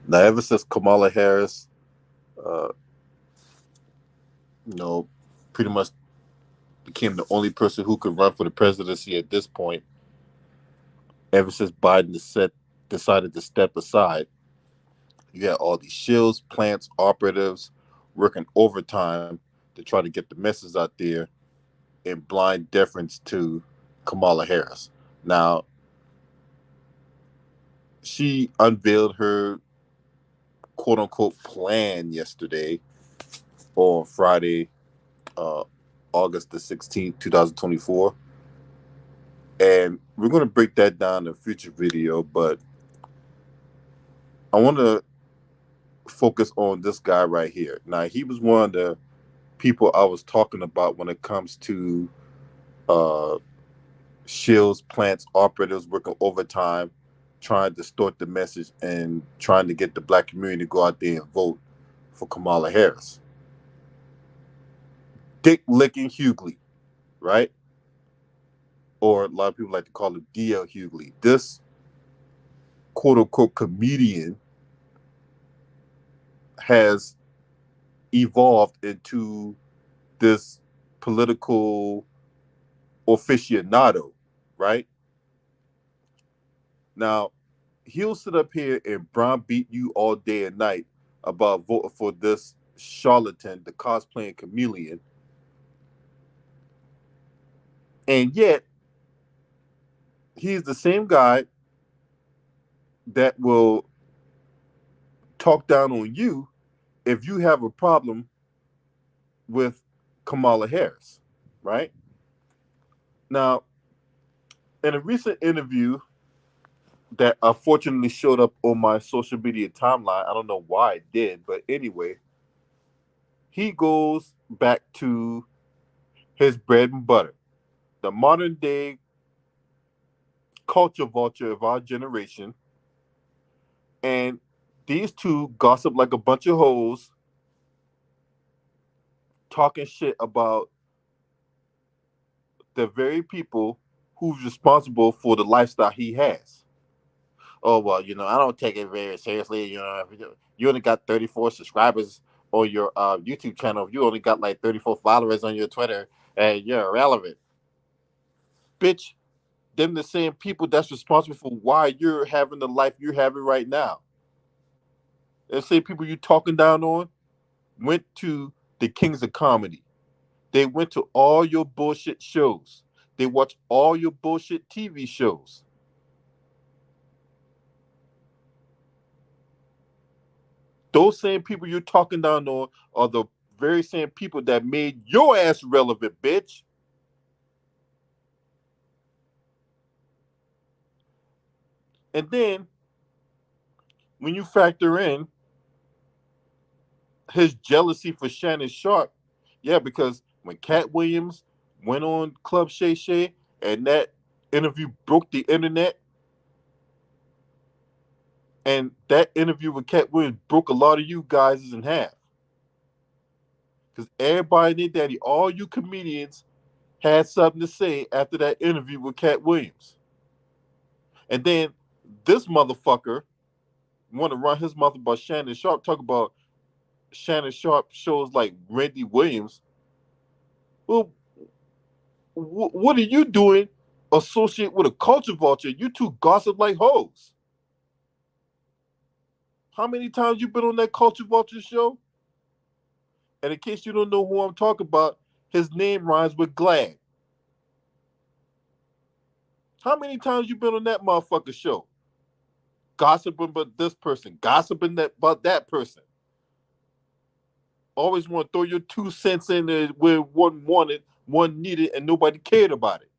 Now, ever since Kamala Harris, uh, you know, pretty much became the only person who could run for the presidency at this point, ever since decided to step aside, you got all these shills, plants, operatives working overtime to try to get the message out there in blind deference to Kamala Harris. Now, she unveiled her quote unquote plan yesterday on Friday, uh, August the 16th, 2024. And we're going to break that down in a future video, but I want to focus on this guy right here. Now, he was one of the people I was talking about when it comes to uh, shills, plants, operatives working overtime, trying to distort the message and trying to get the black community to go out there and vote for Kamala Harris. Dick licking Hughley, right? Or a lot of people like to call him DL Hughley. This quote unquote comedian has evolved into this political aficionado, right? Now, he'll sit up here and browbeat you all day and night about voting for this charlatan, the cosplaying chameleon, and yet he's the same guy that will talk down on you if you have a problem with Kamala Harris, right? Now, in a recent interview that unfortunately showed up on my social media timeline, I don't know why it did, but anyway, he goes back to his bread and butter, the modern day culture vulture of our generation. And these two gossip like a bunch of hoes, talking shit about the very people who's responsible for the lifestyle he has. Oh well, I don't take it very seriously. If you only got 34 subscribers on your YouTube channel, if you only got like 34 followers on your Twitter, and you're irrelevant, bitch. Them the same people that's responsible for why you're having the life you're having right now. The same people you talking down on went to the Kings of Comedy. They went to all your bullshit shows. They watched all your bullshit TV shows. Those same people you're talking down on are the very same people that made your ass relevant, bitch. And then when you factor in his jealousy for Shannon Sharp, yeah, because when Cat Williams went on Club Shay Shay and that interview broke the internet, and that interview with Cat Williams broke a lot of you guys in half. Because everybody in their daddy, all you comedians, had something to say after that interview with Cat Williams. And then this motherfucker want to run his mouth about Shannon Sharp, talk about Shannon Sharp shows like Randy Williams. Well, what are you doing associate with a culture vulture? You two gossip like hoes. How many times you been on that culture vulture show? And in case you don't know who I'm talking about, his name rhymes with Glad. How many times you been on that motherfucker show? Gossiping about this person, gossiping about that person. Always want to throw your 2 cents in there where one wanted, one needed, and nobody cared about it.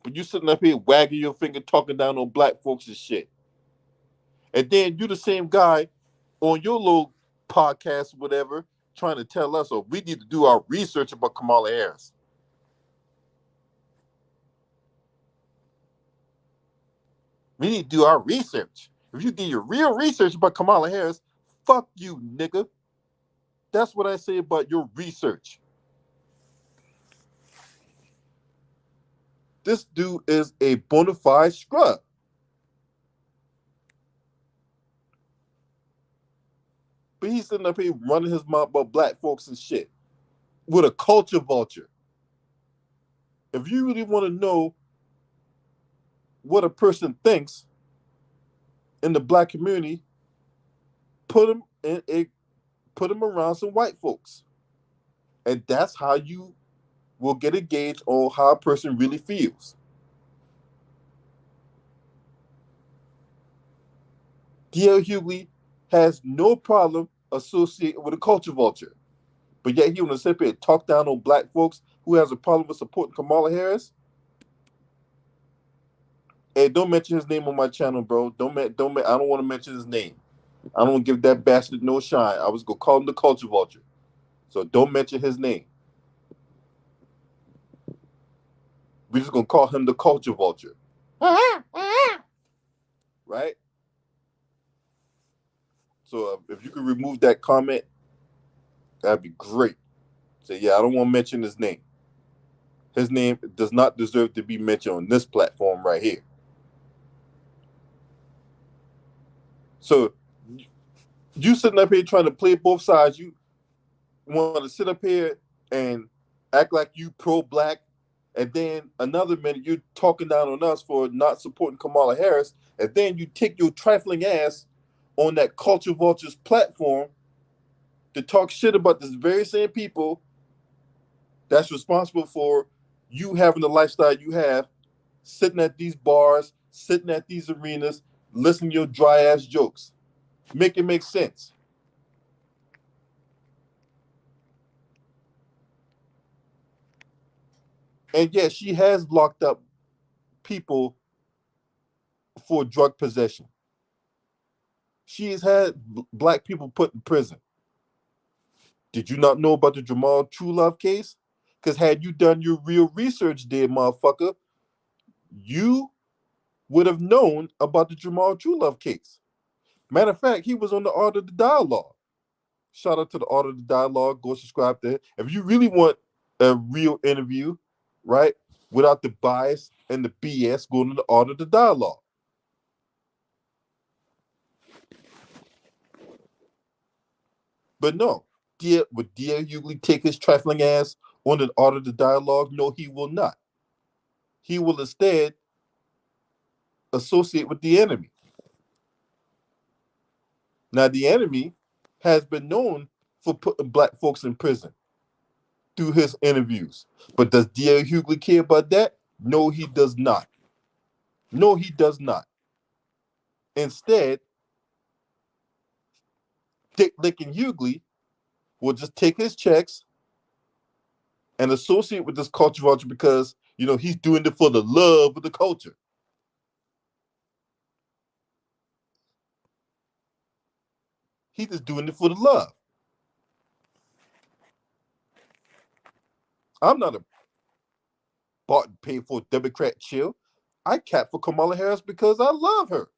But you sitting up here wagging your finger, talking down on black folks and shit. And then you the same guy on your little podcast, whatever, trying to tell us, oh, we need to do our research about Kamala Harris. We need to do our research. If you do your real research about Kamala Harris, fuck you, nigga. That's what I say about your research. This dude is a bona fide scrub. But he's sitting up here running his mouth about black folks and shit with a culture vulture. If you really want to know what a person thinks in the black community, put them put them around some white folks, and that's how you will get a gauge on how a person really feels. D.L. Hughley has no problem associating with a culture vulture, but yet he want to sit here and talk down on black folks who has a problem with supporting Kamala Harris. Hey, don't mention his name on my channel, bro. I don't want to mention his name. I don't give that bastard no shine. I was gonna call him the culture vulture, so don't mention his name. We're just gonna call him the culture vulture, right? So if you could remove that comment, that'd be great. Say, yeah, I don't want to mention his name. His name does not deserve to be mentioned on this platform right here. So you sitting up here trying to play both sides. You want to sit up here and act like you pro-black, and then another minute you're talking down on us for not supporting Kamala Harris, and then you take your trifling ass on that culture vultures platform to talk shit about this very same people that's responsible for you having the lifestyle you have, sitting at these bars, sitting at these arenas, listening to your dry ass jokes. Make it make sense. And yes, she has locked up people for drug possession. She has had black people put in prison. Did you not know about the Jamal True Love case? Because had you done your real research, dear motherfucker, you would have known about the Jamal True Love case. Matter of fact, he was on the Art of the Dialogue. Shout out to the Art of the Dialogue. Go subscribe there. If you really want a real interview, right, without the bias and the BS, go to the Art of the Dialogue. But no, would D.L. Hughley take his trifling ass on the Art of the Dialogue? No, he will not. He will instead associate with the enemy. Now, the enemy has been known for putting black folks in prison through his interviews. But does D.L. Hughley care about that? No, he does not. No, he does not. Instead, Dick Licking Hughley will just take his checks and associate with this culture vulture because, he's doing it for the love of the culture. He's just doing it for the love. I'm not a bought and paid for Democrat chill. I cap for Kamala Harris because I love her.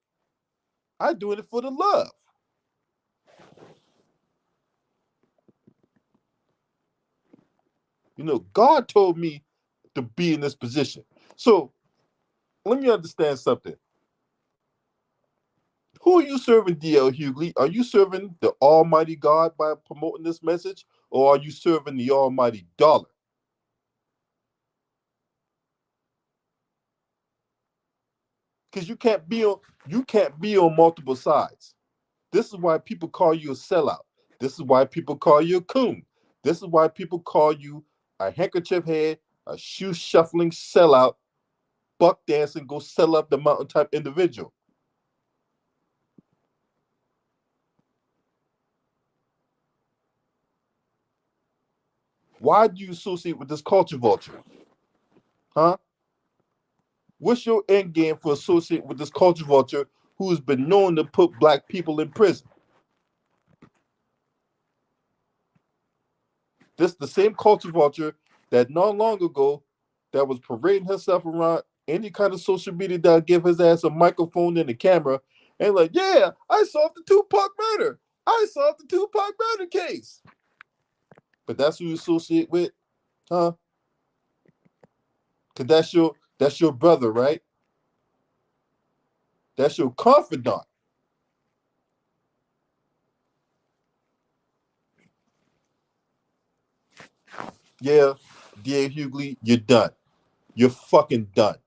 I doing it for the love. God told me to be in this position. So let me understand something. Who are you serving, D.L. Hughley? Are you serving the Almighty God by promoting this message, or are you serving the Almighty dollar? Because you can't be on multiple sides. This is why people call you a sellout. This is why people call you a coon. This is why people call you a handkerchief head, a shoe shuffling sellout, buck dancing, go sell up the mountain type individual. Why do you associate with this culture vulture? Huh? What's your end game for associating with this culture vulture who has been known to put black people in prison? This the same culture vulture that not long ago that was parading herself around any kind of social media that give his ass a microphone and a camera and like, yeah, I solved the Tupac murder. I solved the Tupac murder case. But that's who you associate with, huh? Cause that's your brother, right? That's your confidant. Yeah, D.A. Hughley, you're done. You're fucking done.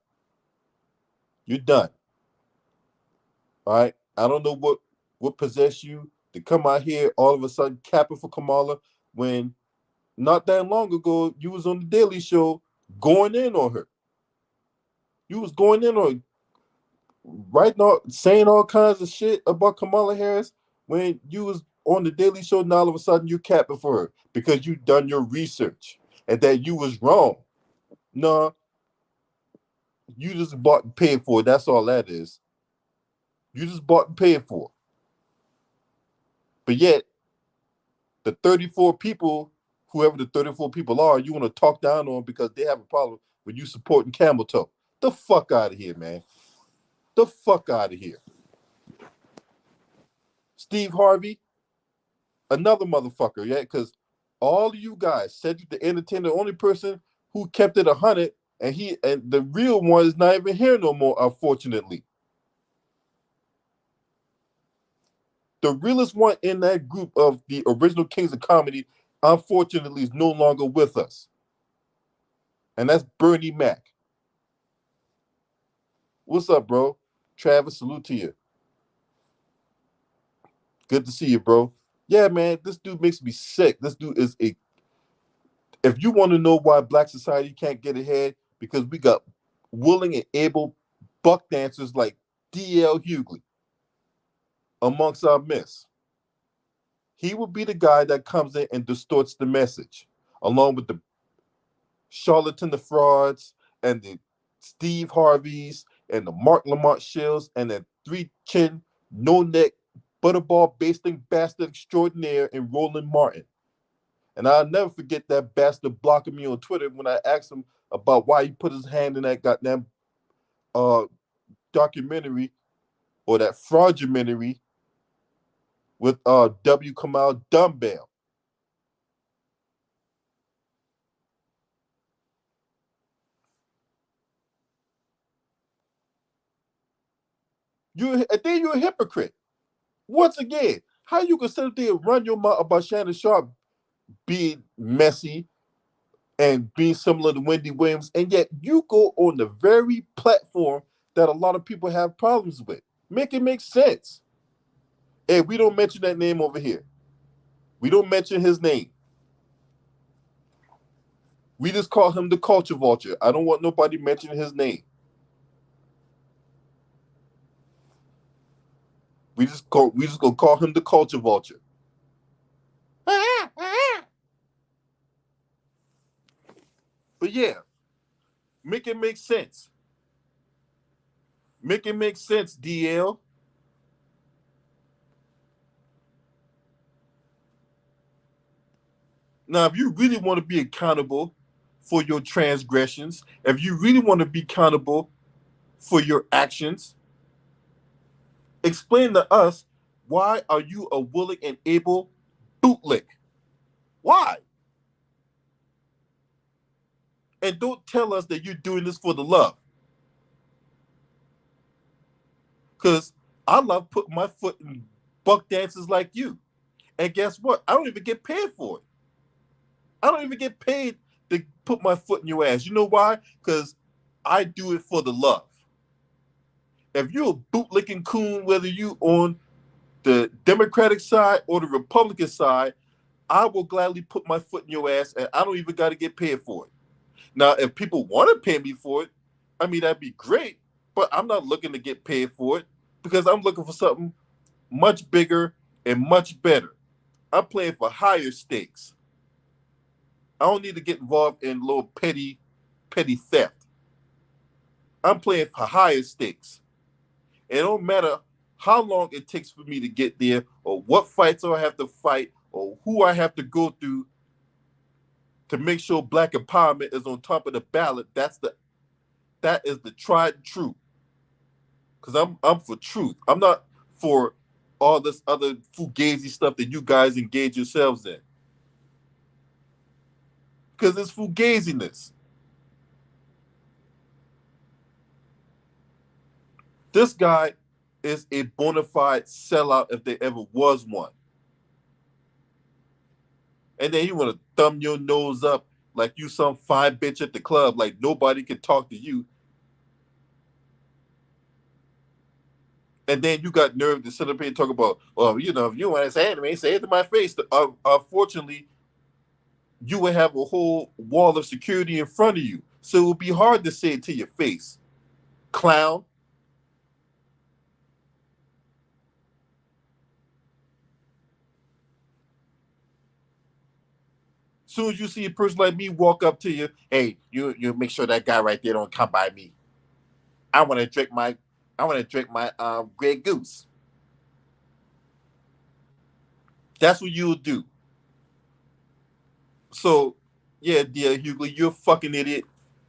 You're done. All right. I don't know what possessed you to come out here all of a sudden capping for Kamala when not that long ago you was on the Daily Show going in on her. You was going in on right now saying all kinds of shit about Kamala Harris when you was on the Daily Show. Now all of a sudden you capping for her because you done your research and that you was wrong. No, you just bought and paid for it. That's all that is. You just bought and paid for it. But yet the 34 people, whoever the 34 people are, you want to talk down on because they have a problem with you supporting Camel Toe. The fuck out of here, man. The fuck out of here. Steve Harvey, another motherfucker, yeah, because all of you guys, Cedric the Entertainer, the only person who kept it 100, and the real one is not even here no more, unfortunately. The realest one in that group of the original Kings of Comedy, unfortunately, is no longer with us. And that's Bernie Mac. What's up, bro? Travis, salute to you. Good to see you, bro. Yeah, man, this dude makes me sick. This dude is a. If you want to know why Black society can't get ahead, because we got willing and able buck dancers like D.L. Hughley amongst our midst. He would be the guy that comes in and distorts the message, along with the charlatan, the frauds, and the Steve Harveys, and the Mark Lamont Shills, and the three chin, no neck, butterball basting bastard extraordinaire in Roland Martin. And I'll never forget that bastard blocking me on Twitter when I asked him about why he put his hand in that goddamn uh, documentary or that fraudumentary with W. Kamau Dumbbell. And then you're a hypocrite. Once again, how you can sit there and run your mouth about Shannon Sharp being messy and being similar to Wendy Williams, and yet you go on the very platform that a lot of people have problems with. Make it make sense. And we don't mention that name over here. We don't mention his name. We just call him the culture vulture. I don't want nobody mentioning his name. We just gonna call him the culture vulture. But yeah, make it make sense. Make it make sense, DL. Now, if you really want to be accountable for your transgressions, if you really want to be accountable for your actions, explain to us why are you a willing and able bootlick? Why? And don't tell us that you're doing this for the love. Because I love putting my foot in buck dances like you. And guess what? I don't even get paid for it. I don't even get paid to put my foot in your ass. You know why? Because I do it for the love. If you're a bootlicking coon, whether you on the Democratic side or the Republican side, I will gladly put my foot in your ass, and I don't even got to get paid for it. Now, if people want to pay me for it, I mean, that'd be great, but I'm not looking to get paid for it because I'm looking for something much bigger and much better. I'm playing for higher stakes. I don't need to get involved in little petty theft. I'm playing for higher stakes. It don't matter how long it takes for me to get there, or what fights I have to fight, or who I have to go through to make sure black empowerment is on top of the ballot. That is the tried and true. Because I'm for truth. I'm not for all this other fugazi stuff that you guys engage yourselves in. Because it's fugaziness. This guy is a bona fide sellout if there ever was one. And then you want to thumb your nose up like you some fine bitch at the club, like nobody can talk to you. And then you got nerve to sit up here and talk about, well, you know, if you want to say it to me, say it to my face. Unfortunately, you would have a whole wall of security in front of you. So it would be hard to say it to your face. Clown. Soon as you see a person like me walk up to you, hey, you make sure that guy right there don't come by me. I want to drink my Grey Goose. That's what you'll do. So, yeah, dear Hughley, you're a fucking idiot.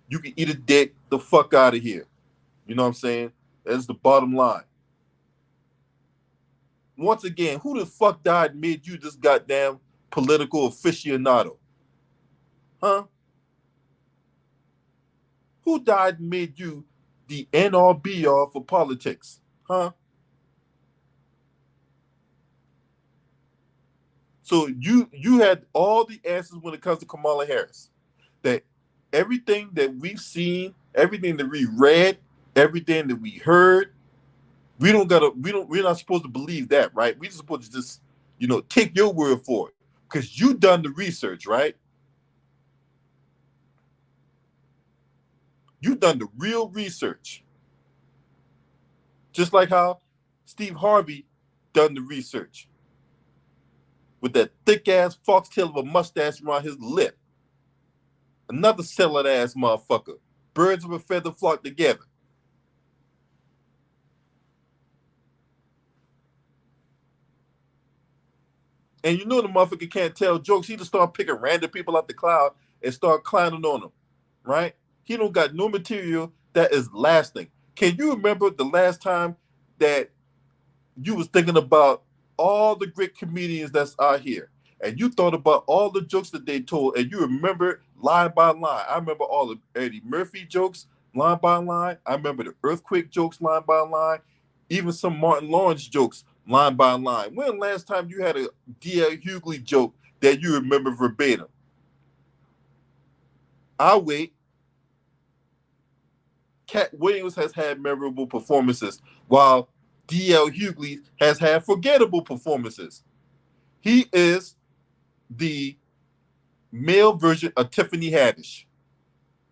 You can eat a dick the fuck out of here. You know what I'm saying? That's the bottom line. Once again, who the fuck died and made you this goddamn political aficionado? Huh? Who died and made you the end all be all for politics? Huh? So you had all the answers when it comes to Kamala Harris. That everything that we've seen, everything that we read, everything that we heard, we're not supposed to believe that, right? We're supposed to just, take your word for it. Because you done the research, right? You done the real research. Just like how Steve Harvey done the research. With that thick ass foxtail of a mustache around his lip. Another selling ass motherfucker. Birds of a feather flock together. And you know the motherfucker can't tell jokes. He just start picking random people out the cloud and start clowning on them, right? He don't got no material that is lasting. Can you remember the last time that you was thinking about all the great comedians that's out here, and you thought about all the jokes that they told, and you remember line by line? I remember all the Eddie Murphy jokes line by line. I remember the earthquake jokes line by line, even some Martin Lawrence jokes line by line. When last time you had a D.L. Hughley joke that you remember verbatim? I'll wait. Cat Williams has had memorable performances, while D.L. Hughley has had forgettable performances. He is the male version of Tiffany Haddish.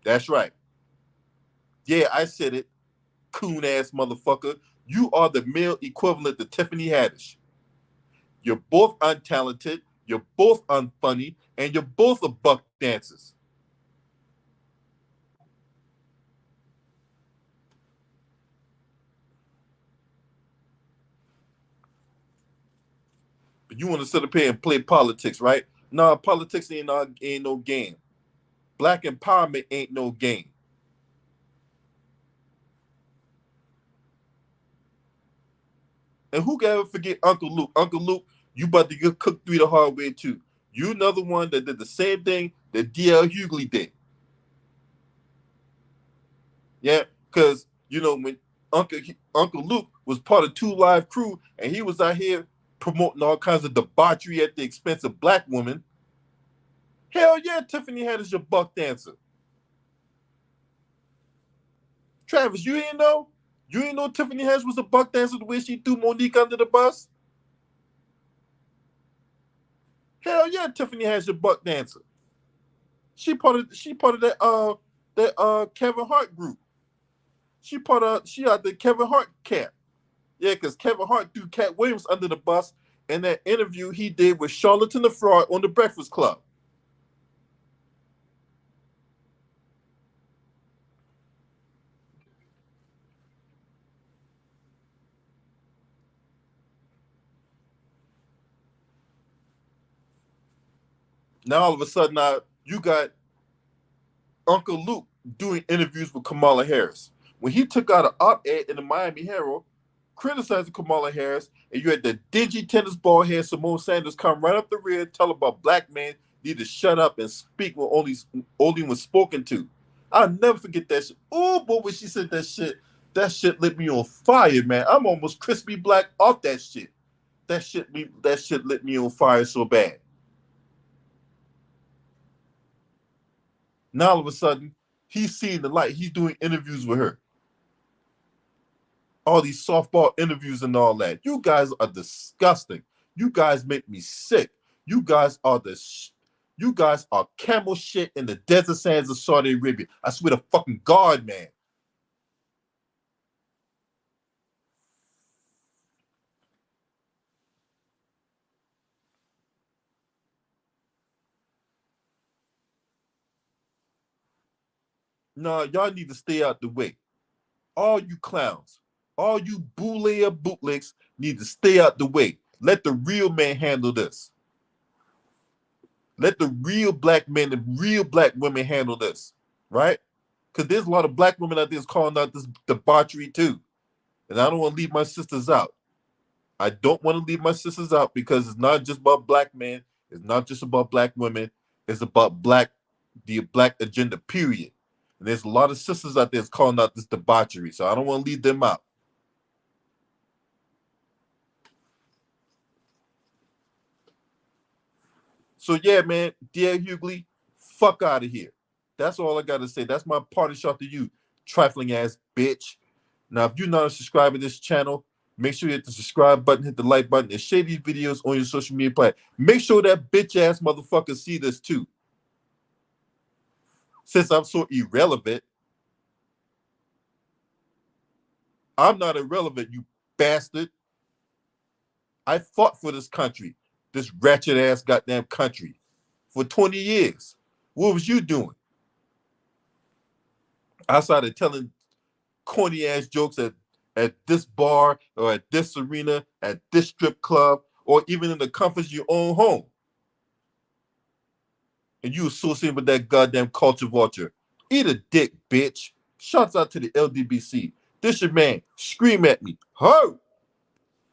That's right. Yeah, I said it, coon ass motherfucker. You are the male equivalent to Tiffany Haddish. You're both untalented, you're both unfunny, and you're both a buck dancers. But you want to sit up here and play politics, right? No, politics ain't no game. Black empowerment ain't no game. And who can ever forget Uncle Luke? Uncle Luke, you about to get cooked through the hard way too. You another one that did the same thing that D.L. Hughley did. Yeah, because when Uncle Uncle Luke was part of Two Live Crew and he was out here promoting all kinds of debauchery at the expense of black women. Hell yeah, Tiffany Haddish a buck dancer. Travis, you ain't know? You ain't know Tiffany Haddish was a buck dancer the way she threw Monique under the bus? Hell yeah, Tiffany Haddish a buck dancer. She part of that Kevin Hart group. She out the Kevin Hart camp. Yeah, because Kevin Hart threw Cat Williams under the bus in that interview he did with Charlatan the Fraud on the Breakfast Club. Now all of a sudden, you got Uncle Luke doing interviews with Kamala Harris. When he took out an op-ed in the Miami Herald criticizing Kamala Harris, and you had the dingy tennis ball head Simone Sanders come right up the rear, tell about black men need to shut up and speak when only when spoken to. I'll never forget that shit. Oh boy, when she said that shit lit me on fire, man. I'm almost crispy black off that shit. That shit lit me on fire so bad. Now all of a sudden, he's seeing the light. He's doing interviews with her. All these softball interviews and all that. You guys are disgusting. You guys make me sick. You guys are you guys are camel shit in the desert sands of Saudi Arabia. I swear to fucking God, man. No, y'all need to stay out the way. All you clowns, all you bootlegs need to stay out the way. Let the real man handle this. Let the real black men and real black women handle this, right? Because there's a lot of black women out there calling out this debauchery too. And I don't want to leave my sisters out. I don't want to leave my sisters out because it's not just about black men. It's not just about black women. It's about the black agenda, period. And there's a lot of sisters out there calling out this debauchery. So I don't want to leave them out. So yeah, man, dear Hughley, fuck out of here. That's all I gotta say. That's my party shot to you, trifling ass bitch. Now, if you're not a subscriber to this channel, make sure you hit the subscribe button, hit the like button, and share these videos on your social media platform. Make sure that bitch ass motherfucker see this too. Since I'm so irrelevant, I'm not irrelevant, you bastard. I fought for this country, this ratchet ass goddamn country, for 20 years. What was you doing? Outside of telling corny ass jokes at this bar or at this arena, at this strip club, or even in the comforts of your own home. And you associate with that goddamn culture vulture. Eat a dick, bitch. Shouts out to the LDBC. This your man. Scream at me. Ho!